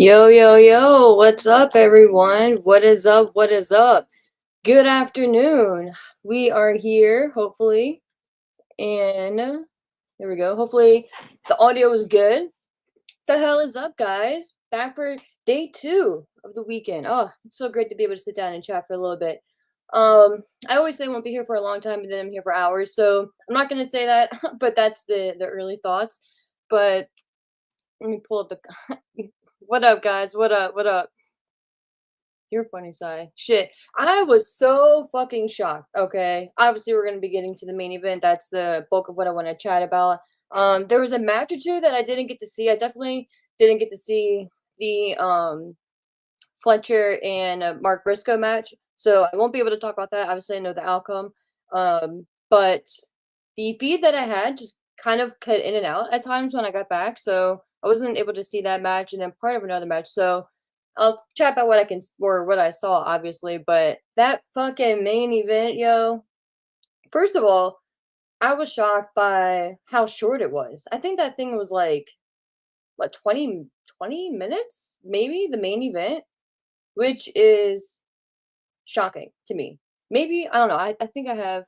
Yo, yo, yo, what's up, everyone? What is up? What is up? Good afternoon. We are here, hopefully, and there we go. Hopefully, the audio is good. The hell is up, guys? Back for day 2 of the weekend. Oh, it's so great to be able to sit down and chat for a little bit. I always say I won't be here for a long time, but then I'm here for hours, so I'm not gonna say that, but that's the early thoughts. But let me pull up the. What up, guys? What up? What up? You're funny, Sai. Shit. I was so fucking shocked. Okay. Obviously, we're going to be getting to the main event. That's the bulk of what I want to chat about. There was a match or two that I didn't get to see. I definitely didn't get to see the Fletcher and Mark Briscoe match. So I won't be able to talk about that. Obviously, I know the outcome. But the feed that I had just kind of cut in and out at times when I got back. So I wasn't able to see that match and then part of another match. So I'll chat about what I can or what I saw, obviously. But that fucking main event, yo. First of all, I was shocked by how short it was. I think that thing was like what 20 minutes, maybe the main event, which is shocking to me. Maybe I don't know. I think I have.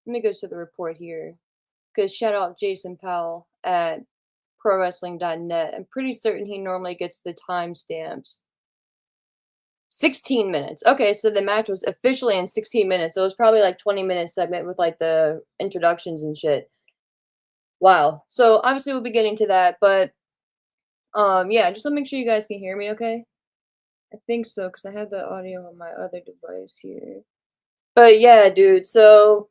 Let me go to the report here because shout out Jason Powell at ProWrestling.net. I'm pretty certain he normally gets the timestamps. 16 minutes. Okay, so the match was officially in 16 minutes. So it was probably like 20-minute segment with like the introductions and shit. Wow. So obviously we'll be getting to that, but yeah, just to make sure you guys can hear me okay. I think so because I have the audio on my other device here. But yeah, dude. So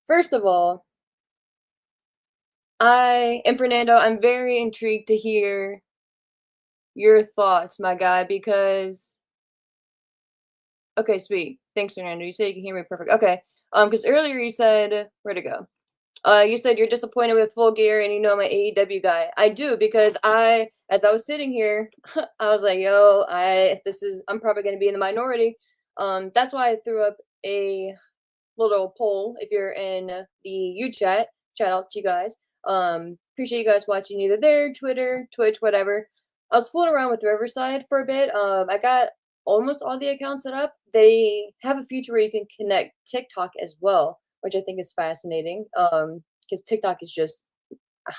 first of all, Fernando, I'm very intrigued to hear your thoughts, my guy, because okay, sweet. Thanks, Fernando. You said you can hear me perfect. Okay. Because earlier you said where'd it go? You said you're disappointed with Full Gear and you know I'm an AEW guy. I do because as I was sitting here, I was like, yo, I'm probably gonna be in the minority. That's why I threw up a little poll. If you're in the U chat, shout out to you guys. Appreciate you guys watching either there, Twitter, Twitch, whatever. I was fooling around with Riverside for a bit. I got almost all the accounts set up. They have a feature where you can connect TikTok as well, which I think is fascinating. Because TikTok is just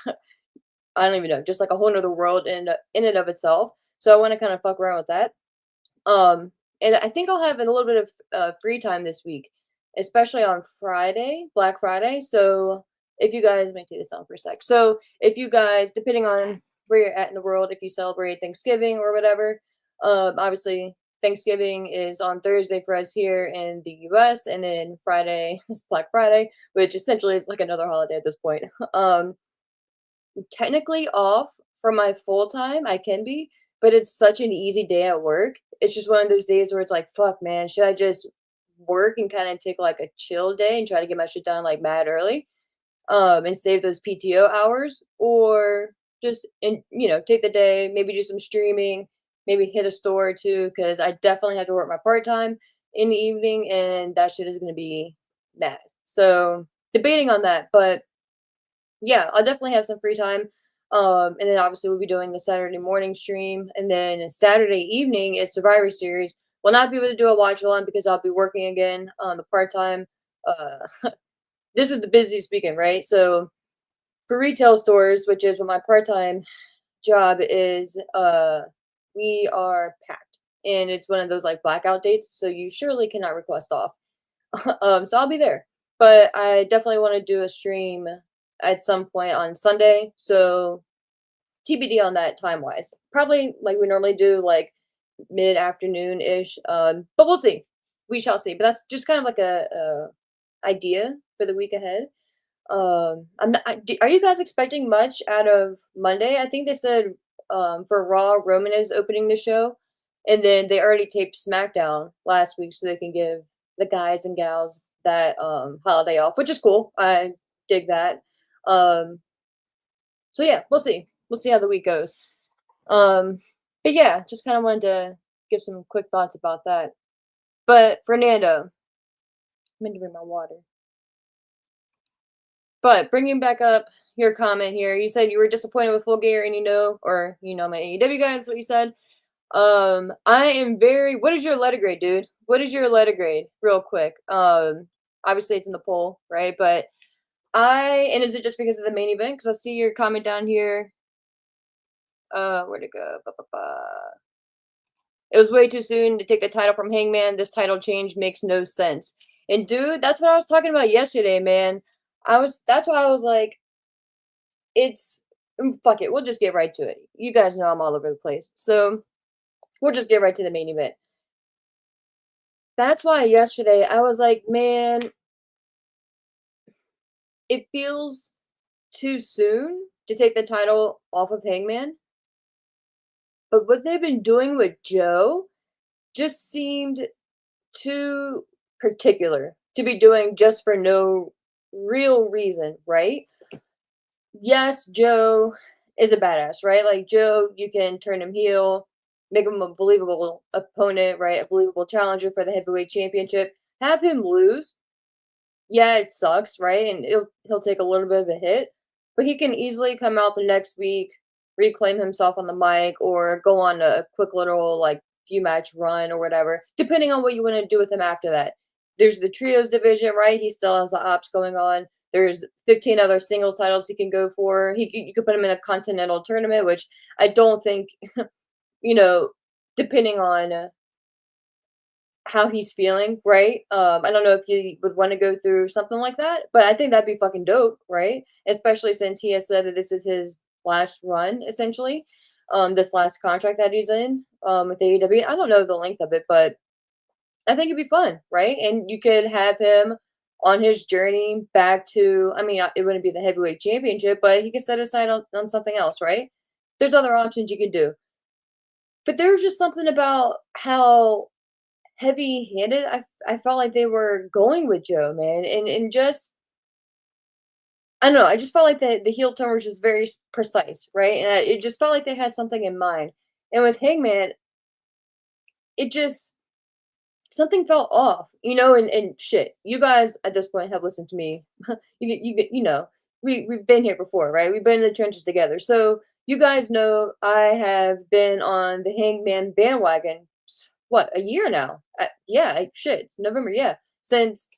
I don't even know, just like a whole nother world in and of itself. So I want to kind of fuck around with that. Um, and I think I'll have a little bit of free time this week, especially on Friday, Black Friday. So if you guys, let me take this on for a sec. So if you guys, depending on where you're at in the world, if you celebrate Thanksgiving or whatever, obviously Thanksgiving is on Thursday for us here in the U.S. and then Friday is Black Friday, which essentially is like another holiday at this point. Um, technically off from my full time, I can be, but it's such an easy day at work. It's just one of those days where it's like, fuck, man, should I just work and kind of take like a chill day and try to get my shit done like mad early, and save those PTO hours, or just take the day, maybe do some streaming, maybe hit a store or two because I definitely have to work my part time in the evening, and that shit is gonna be mad. So debating on that, but yeah, I'll definitely have some free time. And then obviously we'll be doing the Saturday morning stream, and then Saturday evening is Survivor Series. We'll not be able to do a watch along because I'll be working again on the part time. This is the busiest weekend, right? So for retail stores, which is what my part time job is, we are packed, and it's one of those like blackout dates, so you surely cannot request off. So I'll be there. But I definitely want to do a stream at some point on Sunday. So TBD on that time wise. Probably like we normally do, like mid afternoon ish. But we'll see. We shall see. But that's just kind of like a idea for the week ahead. Are you guys expecting much out of Monday? I think they said for Raw, Roman is opening the show, and then they already taped SmackDown last week, so they can give the guys and gals that holiday off, which is cool. I dig that. Um, so yeah, we'll see. We'll see how the week goes. Um, but yeah, just kind of wanted to give some quick thoughts about that. But Fernando, I'm going to bring my water. But bringing back up your comment here. You said you were disappointed with Full Gear, and my AEW guy. That's what you said. I am very. What is your letter grade, dude? What is your letter grade, real quick? Obviously it's in the poll, right? But and is it just because of the main event? Because I see your comment down here. Where'd it go? Ba, ba, ba. It was way too soon to take the title from Hangman. This title change makes no sense. And dude, that's what I was talking about yesterday, man. That's why I was like, fuck it. We'll just get right to it. You guys know I'm all over the place. So we'll just get right to the main event. That's why yesterday I was like, man, it feels too soon to take the title off of Hangman. But what they've been doing with Joe just seemed too particular to be doing just for no real reason, right? Yes, Joe is a badass, right? Like Joe, you can turn him heel, make him a believable opponent, right? A believable challenger for the heavyweight championship. Have him lose. Yeah, it sucks, right? And he'll take a little bit of a hit, but he can easily come out the next week, reclaim himself on the mic, or go on a quick little like few match run or whatever, depending on what you want to do with him after that. There's the trios division, right? He still has the ops going on. There's 15 other singles titles he can go for. You could put him in a continental tournament, which I don't think, you know, depending on how he's feeling, right? I don't know if he would want to go through something like that, but I think that'd be fucking dope, right? Especially since he has said that this is his last run, essentially. This last contract that he's in, with AEW. I don't know the length of it, but I think it'd be fun, right? And you could have him on his journey back to, I mean, it wouldn't be the heavyweight championship, but he could set aside on something else, right? There's other options you could do. But there was just something about how heavy-handed I felt like they were going with Joe, man, and just I don't know, I just felt like the heel turn was just very precise, right? And it just felt like they had something in mind. And with Hangman, it just something felt off, and shit. You guys at this point have listened to me. We've been here before, right? We've been in the trenches together. So you guys know I have been on the Hangman bandwagon. What, a year now? Shit, it's November. Yeah, since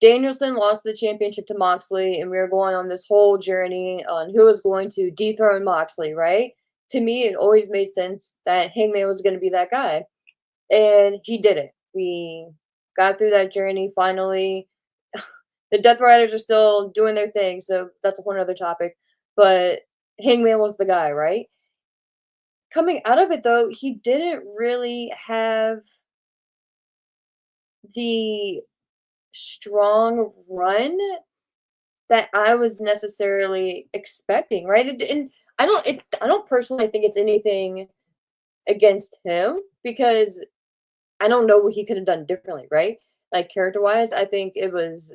Danielson lost the championship to Moxley, and we were going on this whole journey on who was going to dethrone Moxley, right? To me, it always made sense that Hangman was going to be that guy, and he did it. We got through that journey finally. The Death Riders are still doing their thing, so that's a whole other topic. But Hangman was the guy, right? Coming out of it, though, he didn't really have the strong run that I was necessarily expecting, right? And I don't personally think it's anything against him because I don't know what he could have done differently, right? Like character-wise, I think it was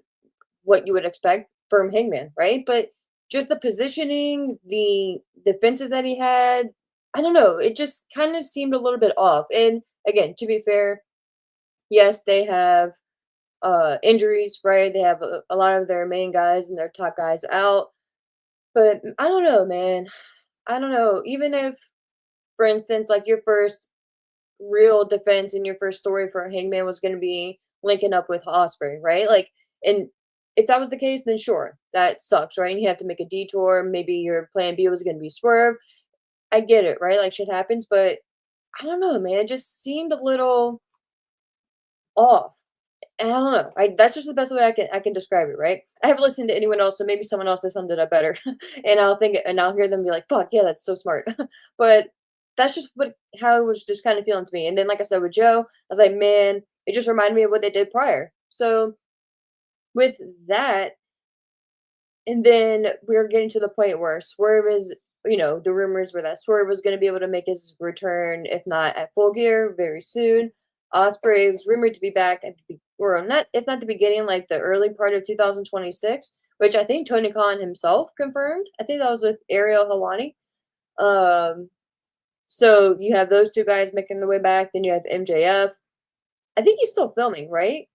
what you would expect from Hangman, right? But just the positioning, the defenses that he had, I don't know, it just kind of seemed a little bit off. And again, to be fair, yes, they have injuries, right? They have a lot of their main guys and their top guys out. But I don't know, man. I don't know. Even if, for instance, like your first real defense in your first story for Hangman was going to be linking up with Osprey, right? Like, and if that was the case, then sure, that sucks, right? And you have to make a detour. Maybe your plan B was going to be Swerve. I get it, right? Like shit happens, but I don't know, man. It just seemed a little off. And I don't know. That's just the best way I can describe it, right? I haven't listened to anyone else, so maybe someone else has summed it up better, and I'll hear them be like, "Fuck yeah, that's so smart." But that's just how it was just kind of feeling to me. And then, like I said with Joe, I was like, man, it just reminded me of what they did prior. So with that, and then we are getting to the point where Swerve is, the rumors were that Swerve was going to be able to make his return, if not at Full Gear, very soon. Osprey is rumored to be back or not, if not the beginning, like the early part of 2026, which I think Tony Khan himself confirmed. I think that was with Ariel Helwani. Um, so you have those two guys making their way back. Then you have MJF. I think he's still filming, right?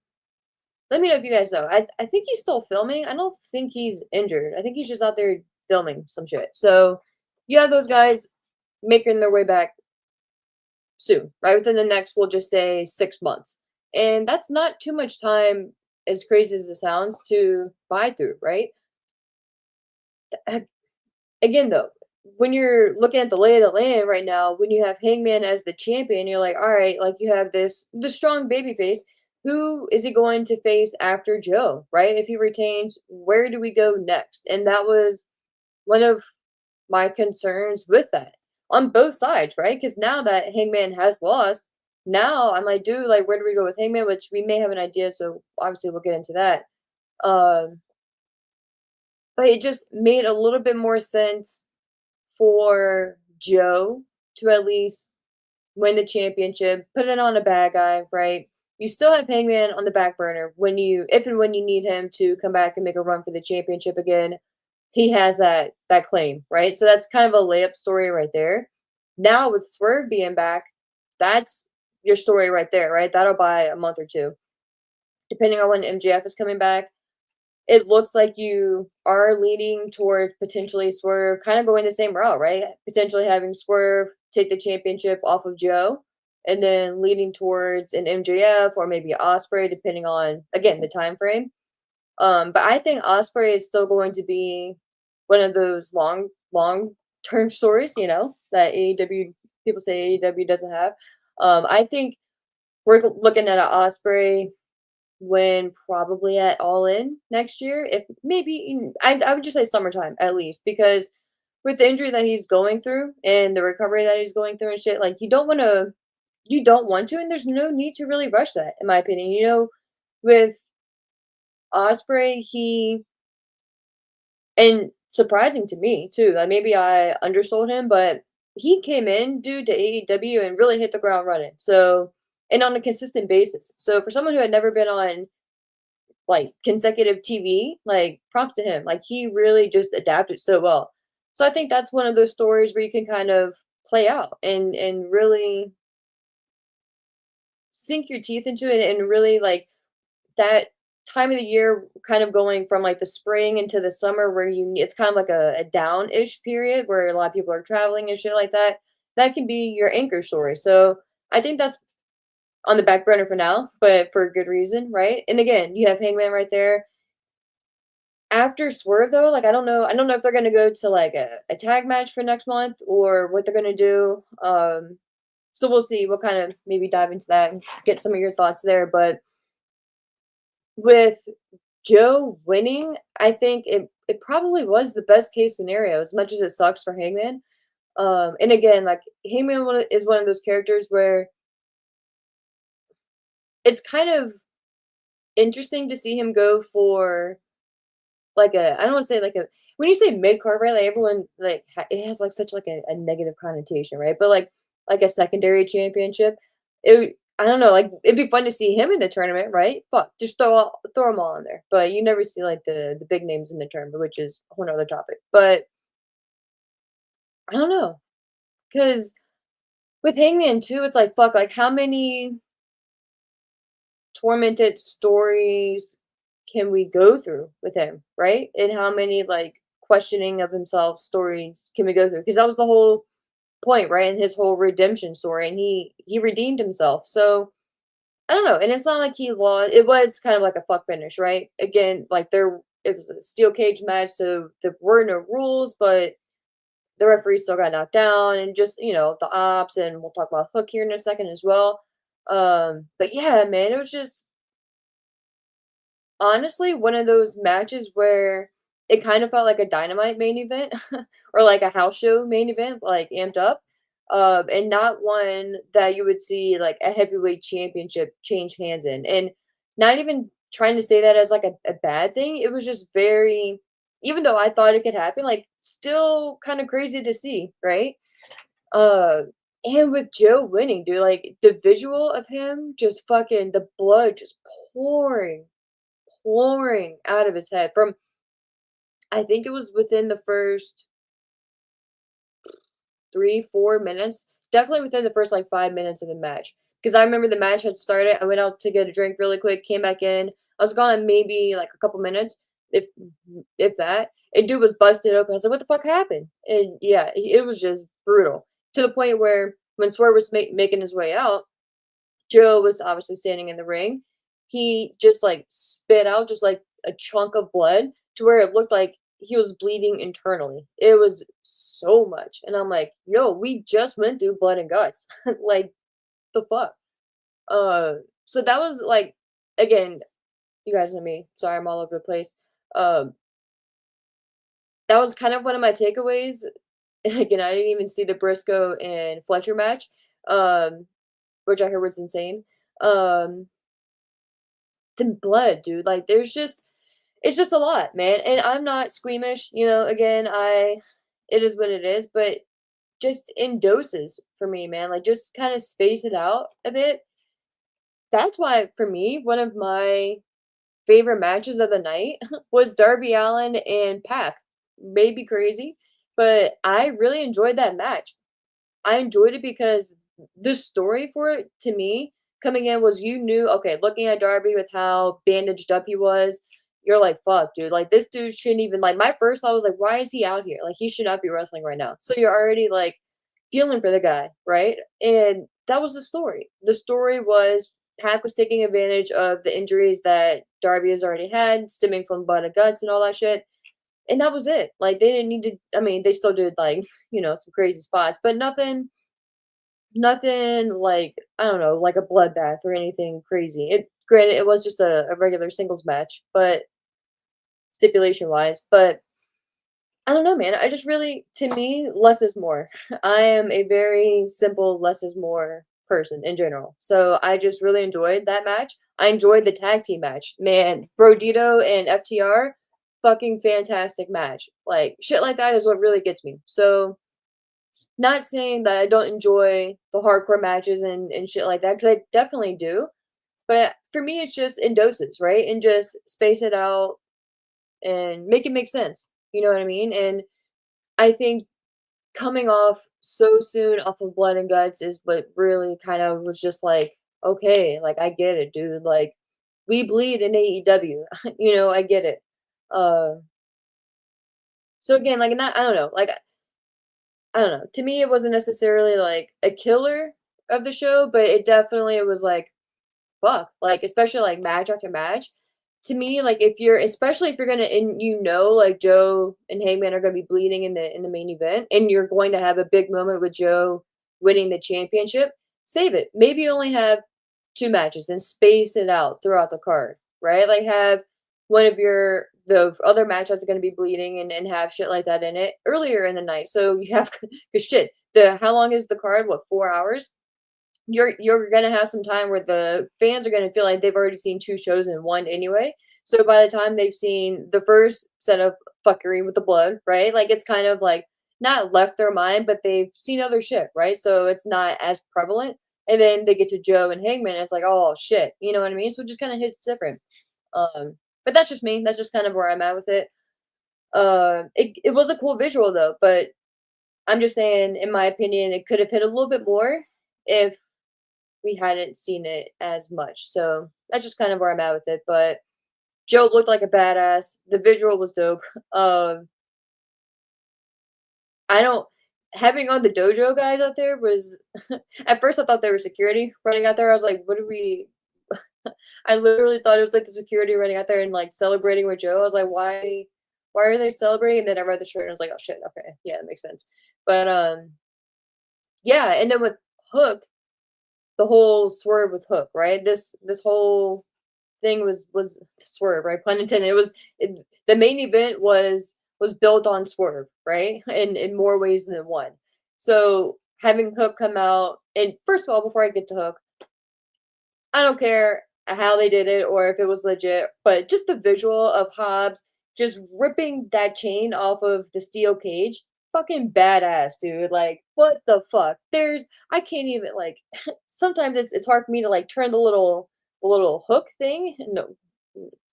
Let me know if you guys know. I think he's still filming. I don't think he's injured. I think he's just out there filming some shit. So you have those guys making their way back soon, right within the next, we'll just say 6 months, and that's not too much time. As crazy as it sounds to buy through, right? Again, though, when you're looking at the lay of the land right now, when you have Hangman as the champion, you're like, all right, like you have the strong baby face. Who is he going to face after Joe, right? If he retains, where do we go next? And that was one of my concerns with that on both sides, right? Because now that Hangman has lost, now I'm like, dude, like, where do we go with Hangman? Which we may have an idea, so obviously we'll get into that. Um, but it just made a little bit more sense for Joe to at least win the championship, put it on a bad guy, right? You still have Hangman on the back burner when you, if and when you need him to come back and make a run for the championship again. He has that claim, right? So that's kind of a layup story right there. Now with Swerve being back, that's your story right there, right? That'll buy a month or two, depending on when MJF is coming back. It looks like you are leaning towards potentially Swerve kind of going the same route, right? Potentially having Swerve take the championship off of Joe and then leading towards an MJF or maybe Osprey, depending on, again, the time frame. But I think Osprey is still going to be one of those long term stories, that AEW, people say AEW doesn't have. I think we're looking at an Osprey when probably at All In next year, if maybe I would just say summertime at least, because with the injury that he's going through and the recovery that he's going through and shit, like you don't want to, and there's no need to really rush that, in my opinion. With Osprey, and surprising to me too, like maybe I undersold him, but he came in, dude, to AEW and really hit the ground running. So, and on a consistent basis. So for someone who had never been on like consecutive TV, like props to him. Like he really just adapted so well. So I think that's one of those stories where you can kind of play out and really sink your teeth into it and really like that time of the year kind of going from like the spring into the summer where it's kind of like a down-ish period where a lot of people are traveling and shit like that. That can be your anchor story. So I think that's on the back burner for now, but for good reason, right? And again, you have Hangman right there. After Swerve though, like I don't know if they're gonna go to like a tag match for next month or what they're gonna do. So we'll see. We'll kind of maybe dive into that and get some of your thoughts there. But with Joe winning, I think it probably was the best case scenario, as much as it sucks for Hangman. And again, like Hangman is one of those characters where it's kind of interesting to see him go for like I don't want to say like a when you say mid card, right? Like everyone like it has like such like a negative connotation, right? But like a secondary championship, I don't know, like it'd be fun to see him in the tournament, right? Fuck, just throw them all in there. But you never see like the big names in the tournament, which is a whole other topic. But I don't know, because with Hangman too, it's like fuck, like how many tormented stories can we go through with him, right? And how many like questioning of himself stories can we go through? Because that was the whole point, right? And his whole redemption story, and he redeemed himself. So I don't know, and it's not like he lost. It was kind of like a fuck finish, right? Again, like it was a steel cage match, so there were no rules, but the referee still got knocked down, and just the ops, and we'll talk about Hook here in a second as well. But yeah, man, it was just honestly one of those matches where it kind of felt like a Dynamite main event or like a house show main event, like amped up. And not one that you would see like a heavyweight championship change hands in. And not even trying to say that as like a bad thing. It was just very, even though I thought it could happen, like still kind of crazy to see, right? Uh, and with Joe winning, dude, like the visual of him just fucking the blood just pouring out of his head from I think it was within the first 3, 4 minutes, definitely within the first, like, 5 minutes of the match. Because I remember the match had started, I went out to get a drink really quick, came back in, I was gone maybe, like, a couple minutes, if that, and dude was busted open. I was like, "What the fuck happened?" And yeah, it was just brutal to the point where when Swerve was making his way out, Joe was obviously standing in the ring. He just like spit out just like a chunk of blood to where it looked like he was bleeding internally. It was so much. And I'm like, yo, we just went through blood and guts. Like the fuck? Uh so that was like again, you guys know me. Sorry, I'm all over the place. Um that was kind of one of my takeaways. Again, I didn't even see the Briscoe and Fletcher match. Um, which I heard was insane. Um the blood, dude. Like there's just it's just a lot, man. And I'm not squeamish, again, it is what it is, but just in doses for me, man. Like just kind of space it out a bit. That's why for me, one of my favorite matches of the night was Darby Allen and Pac. Maybe crazy, but I really enjoyed that match. I enjoyed it because the story for it to me coming in was you knew, okay, looking at Darby with how bandaged up he was, you're like, fuck, dude. Like this dude shouldn't even like my first thought was like, why is he out here? Like he should not be wrestling right now. So you're already like feeling for the guy, right? And that was the story. The story was Pac was taking advantage of the injuries that Darby has already had, stemming from blood and guts and all that shit. And that was it. Like they didn't need to I mean, they still did like, some crazy spots, but nothing like, I don't know, like a bloodbath or anything crazy. It granted it was just a regular singles match, but stipulation wise, but I don't know, man. I just really to me, less is more. I am a very simple less is more person in general. So I just really enjoyed that match. I enjoyed the tag team match. Man, Brodito and FTR, fucking fantastic match. Like shit like that is what really gets me. So not saying that I don't enjoy the hardcore matches and shit like that, because I definitely do. But for me, it's just in doses, right? And just space it out and make it make sense. You know what I mean? And I think coming off so soon off of Blood and Guts is what really kind of was just like, okay, like I get it, dude. Like we bleed in AEW. I get it. Uh, so again, like not, I don't know, like I don't know. To me, it wasn't necessarily like a killer of the show, but it definitely was like, fuck, like especially like match after match. To me, like if you're, especially if you're gonna, and like Joe and Hangman are gonna be bleeding in the main event, and you're going to have a big moment with Joe winning the championship, save it. Maybe you only have two matches and space it out throughout the card, right? Like have one of your the other match that's going to be bleeding and have shit like that in it earlier in the night. So you have because shit, the how long is the card? What 4 hours? You're gonna have some time where the fans are gonna feel like they've already seen two shows in one anyway. So by the time they've seen the first set of fuckery with the blood, right? Like it's kind of like not left their mind, but they've seen other shit, right? So it's not as prevalent. And then they get to Joe and Hangman, and it's like, oh shit, you know what I mean? So it just kind of hits different. But that's just me. That's just kind of where I'm at with it. It was a cool visual though, but I'm just saying, in my opinion, it could have hit a little bit more if we hadn't seen it as much. So that's just kind of where I'm at with it. But Joe looked like a badass. The visual was dope. Um, I don't having on the dojo guys out there was at first I thought they were security running out there. I was like, what are we I literally thought it was like the security running out there and like celebrating with Joe. I was like, why are they celebrating? And then I read the shirt and I was like, oh shit, okay, yeah, that makes sense. But yeah, and then with Hook, the whole swerve with Hook, right? This whole thing was Swerve, right? Pun intended. The main event was built on Swerve, right? In more ways than one. So having Hook come out, and first of all, before I get to Hook, I don't care how they did it or if it was legit, but just the visual of Hobbs just ripping that chain off of the steel cage, fucking badass, dude. Like, what the fuck? I can't even like. Sometimes it's hard for me to like turn the little hook thing, no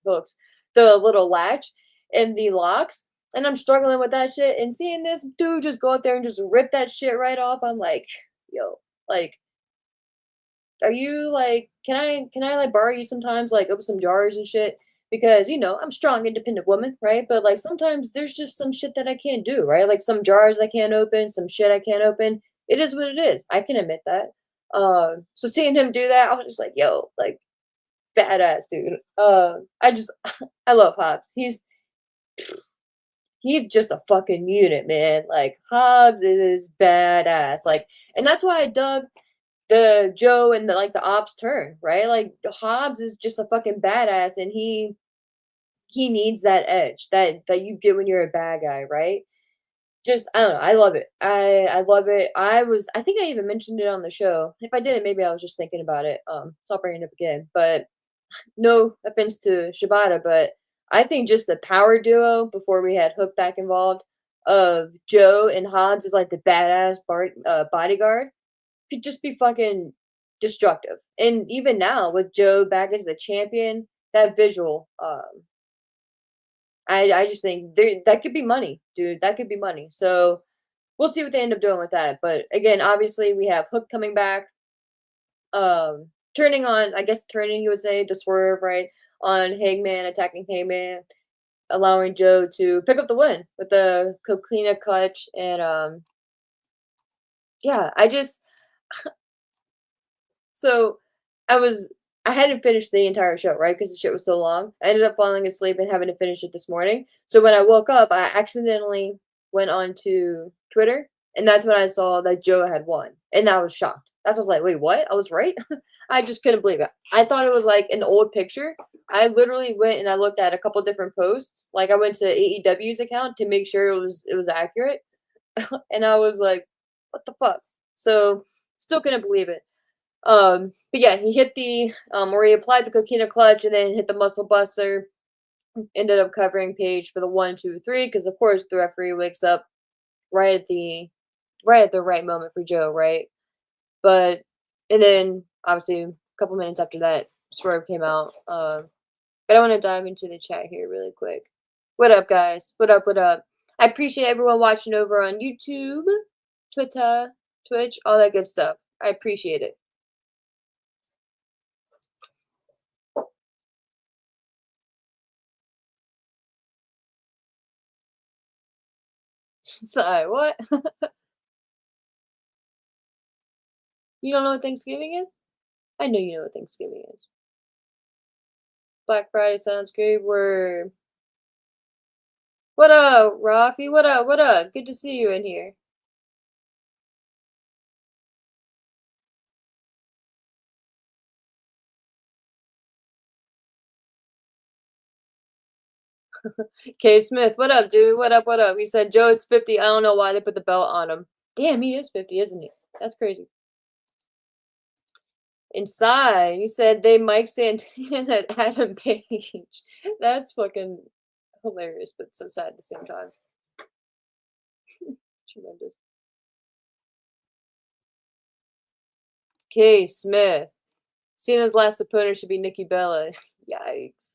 hooks, the little latch and the locks, and I'm struggling with that shit. And seeing this dude just go out there and just rip that shit right off, I'm like, yo, like are you like can I like borrow you sometimes like open some jars and shit? because I'm strong, independent woman, right? But like sometimes there's just some shit that I can't do, right? Like some jars I can't open, some shit I can't open. It is what it is. I can admit that. So seeing him do that, I was just like, yo, like badass dude. I just I love Hobbs. He's just a fucking unit, man. Like Hobbs is badass. Like, and that's why I dug the Joe and the ops turn, right? Like Hobbs is just a fucking badass, and he needs that edge that you get when you're a bad guy, right? Just I don't know, I love it. I love it. I think I even mentioned it on the show. If I didn't, maybe I was just thinking about it. So I'll bring it up again. But no offense to Shibata, but I think just the power duo before we had Hook back involved of Joe and Hobbs is like the badass bodyguard could just be fucking destructive. And even now with Joe back as the champion, that visual, I just think that could be money, dude. That could be money. So we'll see what they end up doing with that. But again, obviously we have Hook coming back, turning on, I guess turning you would say the swerve, right? On Hangman, attacking Hangman, allowing Joe to pick up the win with the Coquina clutch. And yeah, so I hadn't finished the entire show, right? Because the shit was so long. I ended up falling asleep and having to finish it this morning. So when I woke up, I accidentally went on to Twitter, and that's when I saw that Joe had won. And I was shocked. That's what I was like, wait, what? I was right? I just couldn't believe it. I thought it was like an old picture. I literally went and I looked at a couple different posts. Like I went to AEW's account to make sure it was accurate. And I was like, what the fuck? So still couldn't believe it. But yeah, he hit or he applied the coquina clutch and then hit the muscle buster. Ended up covering Page for the 1, 2, 3 because of course the referee wakes up right at the right moment for Joe, right? But and then obviously a couple minutes after that, Swerve came out. But I want to dive into the chat here really quick. What up, guys? What up? What up? I appreciate everyone watching over on YouTube, Twitter, Twitch, all that good stuff. I appreciate it. Sorry, what? You don't know what Thanksgiving is? I know you know what Thanksgiving is. Black Friday sounds great. What up, Rafi? What up? What up? Good to see you in here. K Smith, what up, dude? What up? What up? He said Joe is 50. I don't know why they put the belt on him. Damn, he is 50, isn't he? That's crazy. Inside, you said they Mike Santana at Adam Page. That's fucking hilarious, but so sad at the same time. Tremendous. K Smith. Cena's last opponent should be Nikki Bella. Yikes.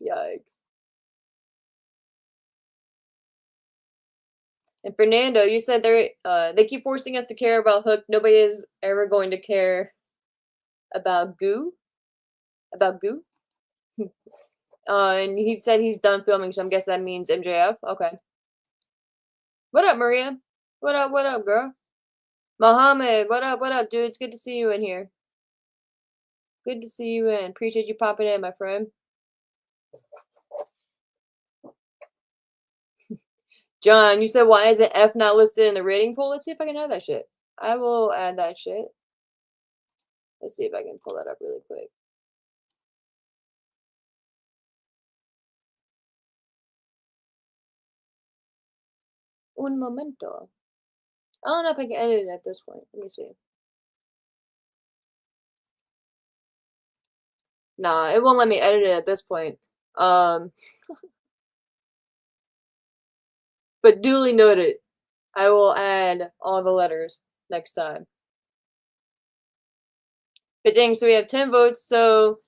Yikes. And Fernando, you said they keep forcing us to care about Hook. Nobody is ever going to care about Goo. About Goo. And he said he's done filming, so I'm guessing that means MJF. Okay. What up, Maria? What up? What up, girl? Mohammed, what up? What up, dude? It's good to see you in here. Good to see you in. Appreciate you popping in, my friend. John, you said why isn't F not listed in the rating pool? Let's see if I can add that shit. I will add that shit. Let's see if I can pull that up really quick. Un momento. I don't know if I can edit it at this point. Let me see. Nah, it won't let me edit it at this point. But duly noted. I will add all the letters next time. But dang, so we have 10 votes, so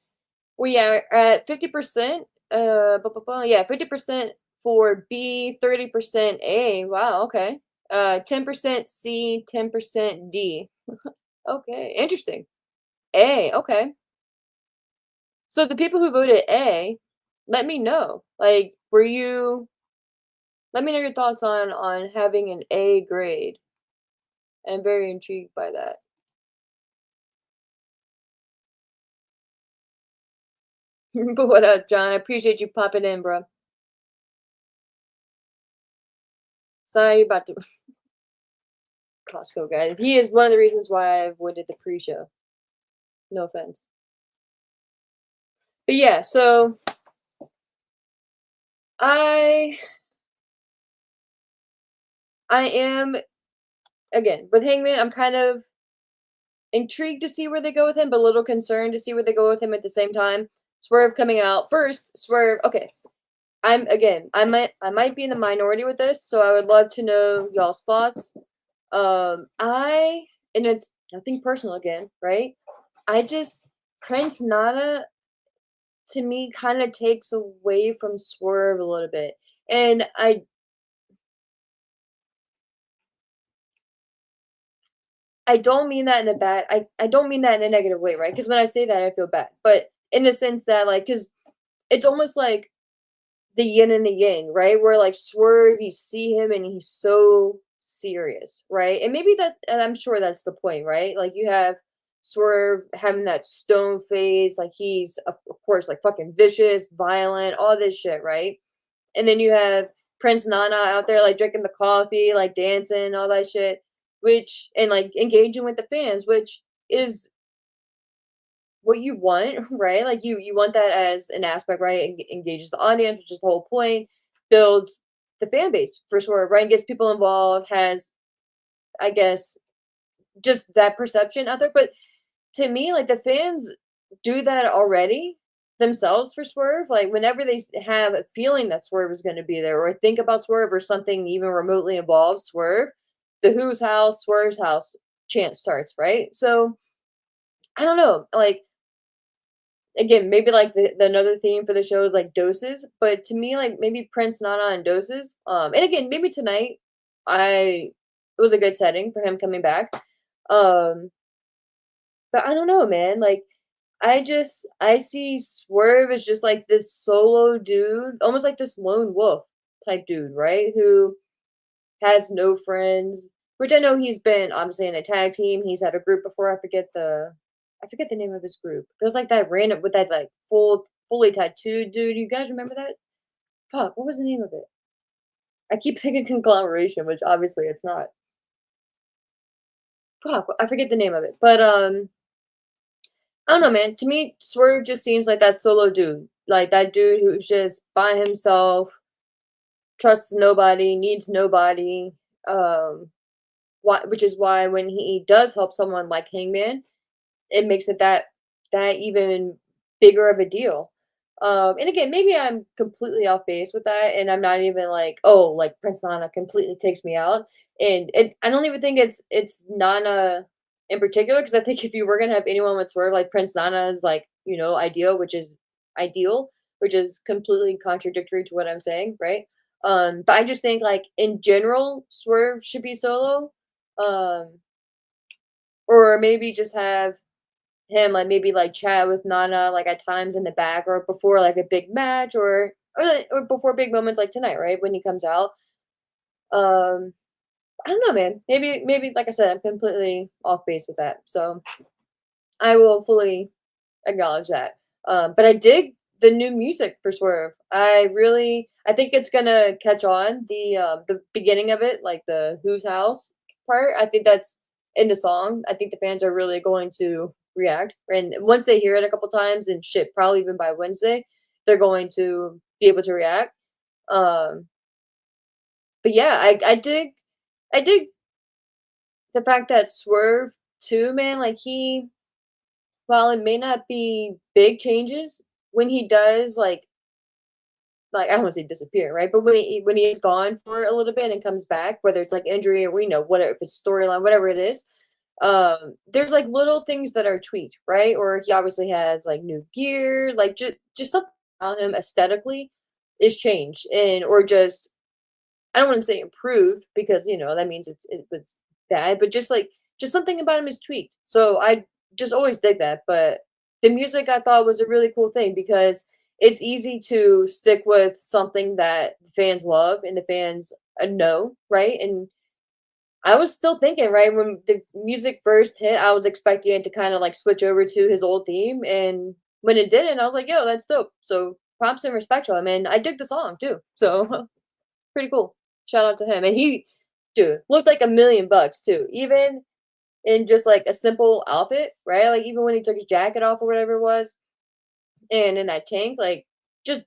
we are at 50%. Yeah, 50% for B, 30% A. Wow, okay. 10% C, 10% D. Okay, interesting. A, okay. So the people who voted A, let me know. Like, were you let me know your thoughts on having an A grade. I'm very intrigued by that. But what up, John? I appreciate you popping in, bro. Sorry about the Costco guy. He is one of the reasons why I avoided the pre-show. No offense. But yeah, so I I am again with Hangman. I'm kind of intrigued to see where they go with him, but a little concerned to see where they go with him at the same time. Swerve coming out first. Swerve. Okay, I might be in the minority with this, so I would love to know y'all's thoughts. I and it's nothing personal again, right? I just Prince Nana to me kind of takes away from Swerve a little bit. And I don't mean that in a bad I don't mean that in a negative way, right? Because when I say that I feel bad. But in the sense that like cuz it's almost like the yin and the yang, right? Where like Swerve, you see him and he's so serious, right? And maybe that, and I'm sure that's the point, right? Like you have Swerve having that stone face, like he's of course like fucking vicious, violent, all this shit, right? And then you have Prince Nana out there like drinking the coffee, like dancing, all that shit, which and like engaging with the fans, which is what you want, right? Like you want that as an aspect, right? Engages the audience, which is the whole point. Builds the fan base for sure, right? Gets people involved. Has I guess just that perception out there. But to me, like the fans do that already themselves for Swerve. Like whenever they have a feeling that Swerve is going to be there, or think about Swerve, or something even remotely involves Swerve, the Who's House, Swerve's House chant starts, right? So I don't know, like again, maybe like the another theme for the show is like doses, but to me, like maybe Prince Nana and doses. And again, maybe tonight, I it was a good setting for him coming back. Um, but I don't know, man. Like I see Swerve as just like this solo dude, almost like this lone wolf type dude, right? Who has no friends. Which I know he's been obviously in a tag team. He's had a group before. I forget the name of his group. It was like that random with that like fully tattooed dude. You guys remember that? Fuck, what was the name of it? I keep thinking conglomeration, which obviously it's not. Fuck, I forget the name of it. But I don't know, man. To me, Swerve just seems like that solo dude. Like that dude who's just by himself, trusts nobody, needs nobody. Um which is why when he does help someone like Hangman, it makes it that even bigger of a deal. And again, maybe I'm completely off base with that, and I'm not even like, oh, like Prasanna completely takes me out. And I don't even think it's Nana in particular, because I think if you were gonna have anyone with Swerve, like Prince Nana is like, ideal, ideal, which is completely contradictory to what I'm saying, right? But I just think like in general, Swerve should be solo. Um, or maybe just have him, like, maybe, like, chat with Nana, like, at times in the back or before, like, a big match or before big moments like tonight, right, when he comes out. Um, I don't know, man. Maybe, like I said, I'm completely off base with that, so I will fully acknowledge that. But I dig the new music for Swerve. I think it's gonna catch on. The beginning of it, like the Who's House part, I think that's in the song. I think the fans are really going to react. And once they hear it a couple times and shit, probably even by Wednesday, they're going to be able to react. Um, but yeah, I dig the fact that Swerve too, man, like while it may not be big changes, when he does like I don't want to say disappear, right? But when he is gone for a little bit and comes back, whether it's like injury or we know whatever if it's storyline, whatever it is, there's like little things that are tweaked, right? Or he obviously has like new gear, like just something about him aesthetically is changed, and or just I don't want to say improved because that means it was bad, but just something about him is tweaked. So I just always dig that, but the music I thought was a really cool thing because it's easy to stick with something that fans love and the fans know, right? And I was still thinking, right, when the music first hit, I was expecting it to kind of like switch over to his old theme. And when it didn't, I was like, yo, that's dope. So props and respect to him. And I dig the song too. So pretty cool. Shout out to him. And he, dude, looked like $1,000,000 too. Even in just like a simple outfit, right? Like even when he took his jacket off or whatever it was, and in that tank, like just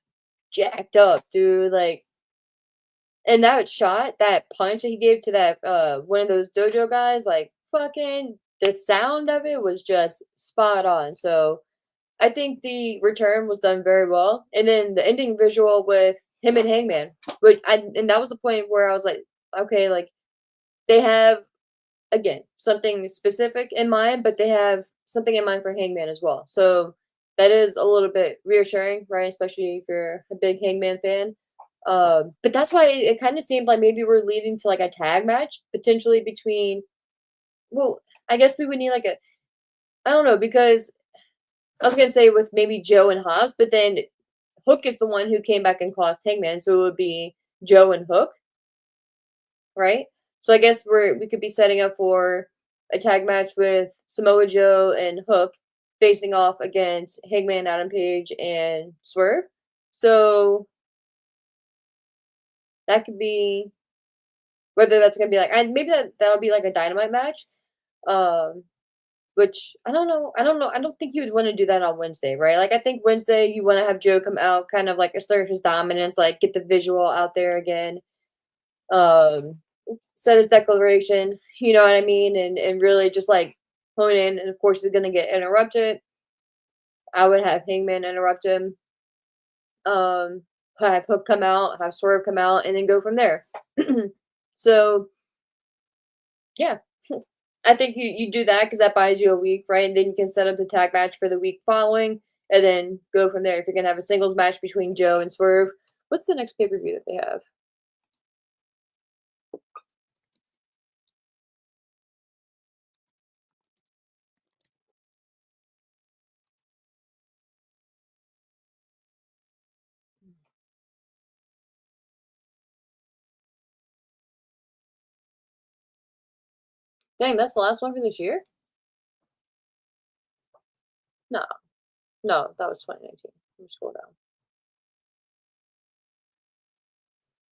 jacked up, dude. Like, and that shot, that punch that he gave to that one of those dojo guys, like fucking the sound of it was just spot on. So I think the return was done very well. And then the ending visual with him and Hangman, and that was the point where I was like, okay, like they have again, something specific in mind, but they have something in mind for Hangman as well. So that is a little bit reassuring, right? Especially if you're a big Hangman fan. But that's why it kind of seemed like maybe we're leading to like a tag match potentially between. Well, I guess we would need like a. I don't know because I was gonna say with maybe Joe and Hobbs, but then Hook is the one who came back and caused Hangman, so it would be Joe and Hook, right? So I guess we could be setting up for a tag match with Samoa Joe and Hook facing off against Hangman Adam Page and Swerve. So that could be whether that's gonna be like and maybe that'll be like a dynamite match. Um which I don't know. I don't know. I don't think you would want to do that on Wednesday, right? Like I think Wednesday you want to have Joe come out, kind of like assert his dominance, like get the visual out there again. Um, Set his declaration, you know what I mean, and really just like hone in. And of course, he's gonna get interrupted. I would have Hangman interrupt him. Um, have Hook come out, have Swerve come out, and then go from there. So yeah, I think you do that because that buys you a week, right? And then you can set up the tag match for the week following, and then go from there. If you're gonna have a singles match between Joe and Swerve, what's the next pay per view that they have? Dang, that's the last one for this year. No, no, that was 2019. Let me scroll down.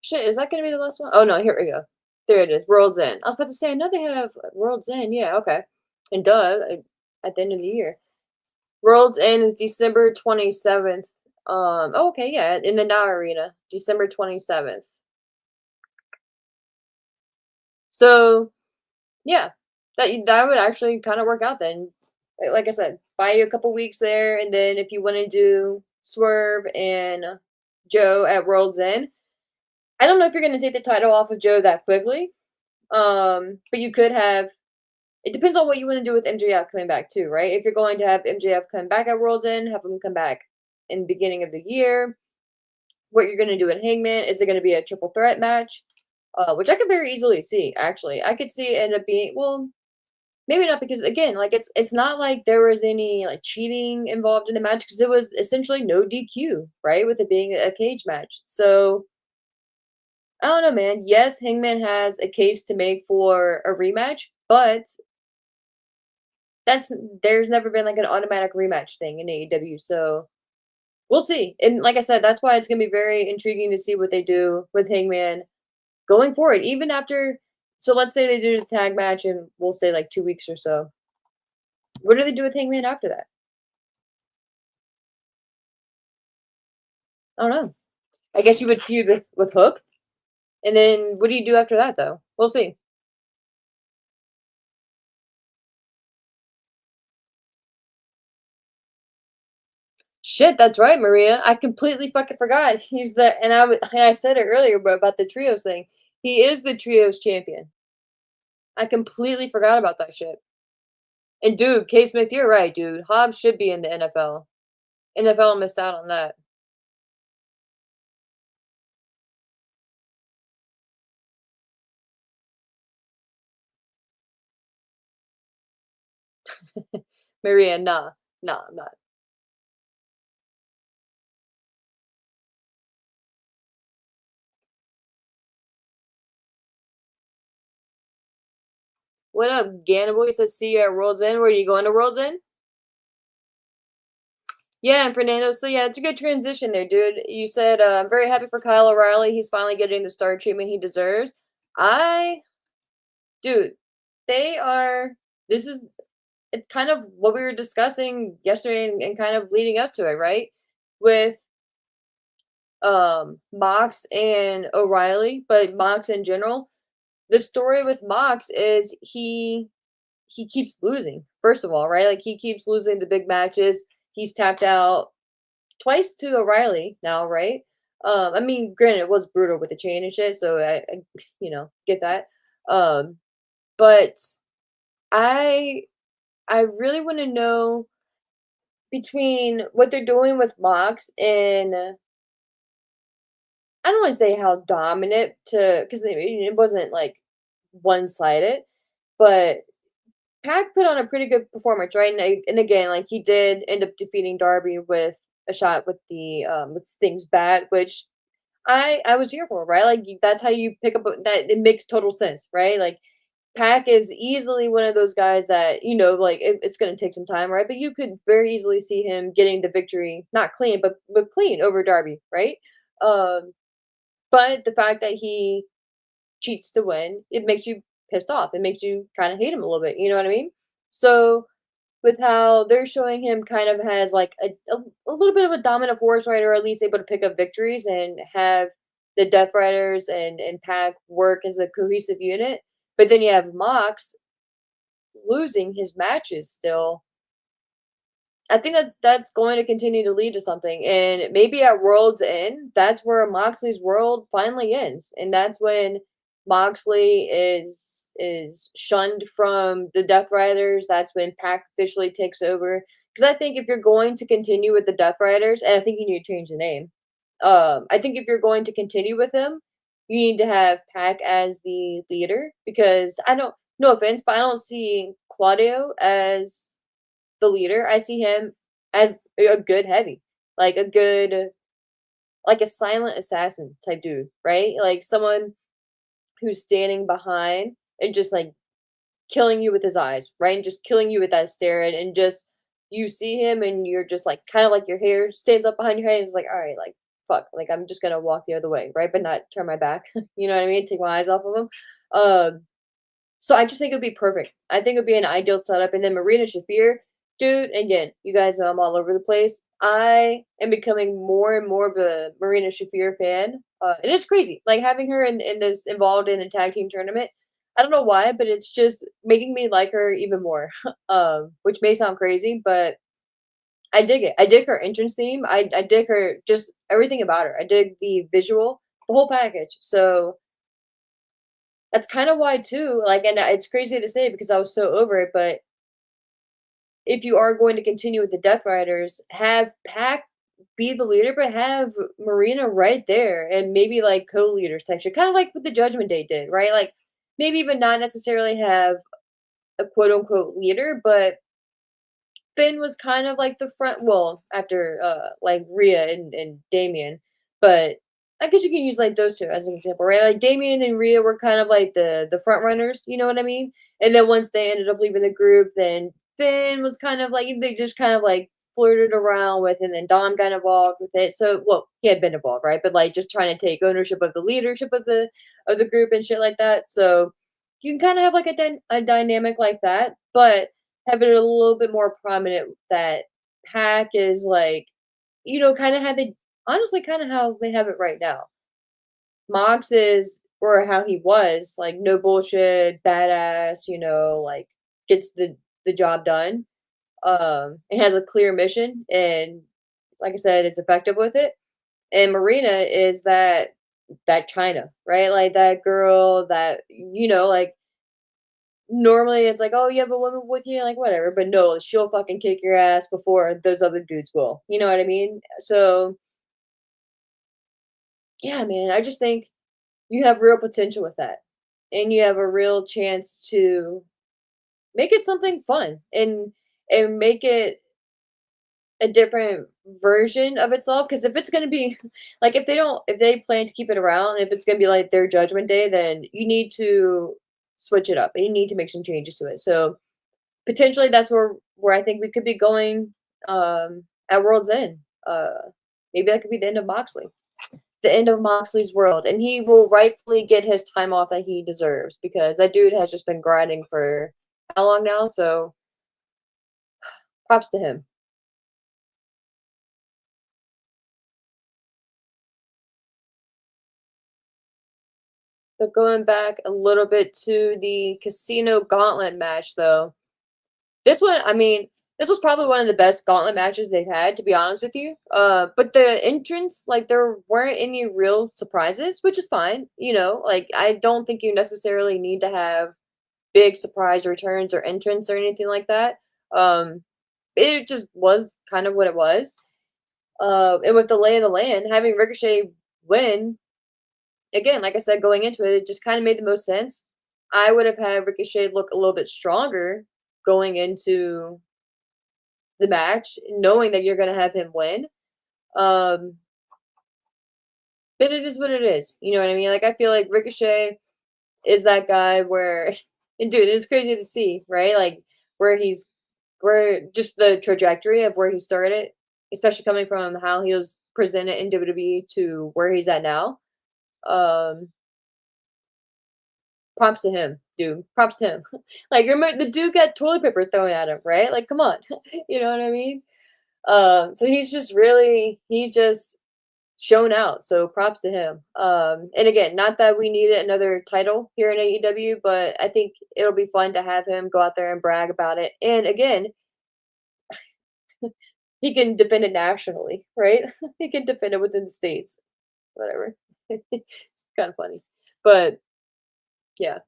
Shit, is that gonna be the last one? Oh no, here we go. There it is. World's End. I was about to say, I know they have World's End. Yeah, okay. And duh, at the end of the year. World's End is December 27th. Oh, okay, yeah, in the Now Arena, December 27th. So yeah, that would actually kind of work out then. Like I said, buy you a couple weeks there, and then if you want to do Swerve and Joe at World's End, I don't know if you're going to take the title off of Joe that quickly. But you could have. It depends on what you want to do with MJF coming back too, right? If you're going to have MJF come back at World's End, have him come back in the beginning of the year. What you're going to do at Hangman is it going to be a triple threat match, which I could very easily see. Actually, I could see it end up being well. Maybe not because again, like it's not like there was any like cheating involved in the match because it was essentially no DQ, right? With it being a cage match. So I don't know, man. Yes, Hangman has a case to make for a rematch, but that's there's never been like an automatic rematch thing in AEW. So we'll see. And like I said, that's why it's gonna be very intriguing to see what they do with Hangman going forward. Even after so let's say they do the tag match and we'll say like 2 weeks or so. What do they do with Hangman after that? I don't know. I guess you would feud with Hook, and then what do you do after that, though? We'll see. Shit, that's right, Maria. I completely fucking forgot. He's the and I said it earlier, but about the trios thing. He is the trios champion. I completely forgot about that shit. And dude, K Smith, you're right, dude. Hobbs should be in the NFL. NFL missed out on that. Maria, nah, nah, I'm not. What up, Gannibal? He says, see you at World's End. Where are you going to World's End? Yeah, and Fernando. So yeah, it's a good transition there, dude. You said I'm very happy for Kyle O'Reilly. He's finally getting the star treatment he deserves. I, dude, they are. This is. It's kind of what we were discussing yesterday and kind of leading up to it, right? With Mox and O'Reilly, but Mox in general. The story with Mox is he keeps losing. First of all, right? Like he keeps losing the big matches. He's tapped out twice to O'Reilly now, right? I mean, granted, it was brutal with the chain and shit, so I get that. Um, but I I really want to know between what they're doing with Mox and I don't want to say how dominant to because it wasn't like one sided, but Pac put on a pretty good performance, right? And again, like he did end up defeating Darby with a shot with the with Sting's bat, which I was here for, right? Like that's how you pick up that it makes total sense, right? Like Pac is easily one of those guys that like it's going to take some time, right? But you could very easily see him getting the victory, not clean, but clean over Darby, right? Um, but the fact that he cheats to win, it makes you pissed off. It makes you kind of hate him a little bit. You know what I mean? So with how they're showing him kind of has like a little bit of a dominant force, right? Or at least able to pick up victories and have the Death Riders and Pac work as a cohesive unit. But then you have Mox losing his matches still. I think that's going to continue to lead to something, and maybe at World's End, that's where Moxley's world finally ends, and that's when Moxley is shunned from the Death Riders. That's when Pac officially takes over. Because I think if you're going to continue with the Death Riders, and I think you need to change the name. I think if you're going to continue with them, you need to have Pac as the leader because I don't. No offense, but I don't see Claudio as the leader. I see him as a good heavy, like a good, like a silent assassin type dude, right? Like someone who's standing behind and just like killing you with his eyes, right? And just killing you with that stare, and just you see him and you're just like kind of like your hair stands up behind your head. And it's like, all right, like fuck, like I'm just gonna walk the other way, right? But not turn my back. You know what I mean? Take my eyes off of him. So I just think it would be perfect. I think it would be an ideal setup. And then Marina Shafir, dude, again, you guys know I'm all over the place. I am becoming more and more of a Marina Shafir fan. And it's crazy. Like having her in this involved in the tag team tournament. I don't know why, but it's just making me like her even more. Which may sound crazy, but I dig it. I dig her entrance theme. I dig her just everything about her. I dig the visual, the whole package. So that's kind of why too, like, and it's crazy to say because I was so over it, but if you are going to continue with the Death Riders, have Pac be the leader, but have Marina right there and maybe like co-leaders type shit, kind of like what the Judgment Day did, right? Like maybe even not necessarily have a quote unquote leader, but Finn was kind of like the front well, after like Rhea and Damien, but I guess you can use like those two as an example, right? Like Damien and Rhea were kind of like the front runners, you know what I mean? And then once they ended up leaving the group, then Finn was kind of like they just kind of like flirted around with, and then Dom got involved with it. So well, he had been involved, right? But like just trying to take ownership of the leadership of the group and shit like that. So you can kind of have like a dynamic like that, but have it a little bit more prominent that Pac is like, kind of how they honestly kind of how they have it right now. Mox is or how he was like no bullshit, badass, like gets the job done. It has a clear mission and like I said, is effective with it. And Marina is that China, right? Like that girl that like normally it's like, "Oh, you have a woman with you," like, whatever, but no, she'll fucking kick your ass before those other dudes will, you know what I mean? So, yeah, man, I just think you have real potential with that, and you have a real chance to make it something fun and make it a different version of itself. Because if it's gonna be like, if they plan to keep it around, if it's gonna be like their Judgment Day, then you need to switch it up, and you need to make some changes to it. So potentially that's where I think we could be going at World's End. Maybe that could be the end of Moxley. The end of Moxley's world, and he will rightfully get his time off that he deserves because that dude has just been grinding for how long now? So props to him. But going back a little bit to the Casino Gauntlet match, though, this one, I mean, this was probably one of the best gauntlet matches they've had, to be honest with you. But the entrance, like, there weren't any real surprises, which is fine. You know, like, I don't think you necessarily need to have big surprise returns or entrance or anything like that. Um, it just was kind of what it was. And with the lay of the land, having Ricochet win, again, like I said, going into it, it just kind of made the most sense. I would have had Ricochet look a little bit stronger going into the match, knowing that you're going to have him win. Um, but it is what it is. You know what I mean? Like, I feel like Ricochet is that guy where, and dude, it's crazy to see, right? Like, where just the trajectory of where he started, especially coming from how he was presented in WWE to where he's at now. Um, Props to him, dude. Props to him. Like, remember the dude got toilet paper thrown at him, right? Like, come on, you know what I mean? So he's just shown out. So props to him. And again, not that we needed another title here in AEW, but I think it'll be fun to have him go out there and brag about it. And again, he can defend it nationally, right? He can defend it within the states, whatever. It's kind of funny, but yeah.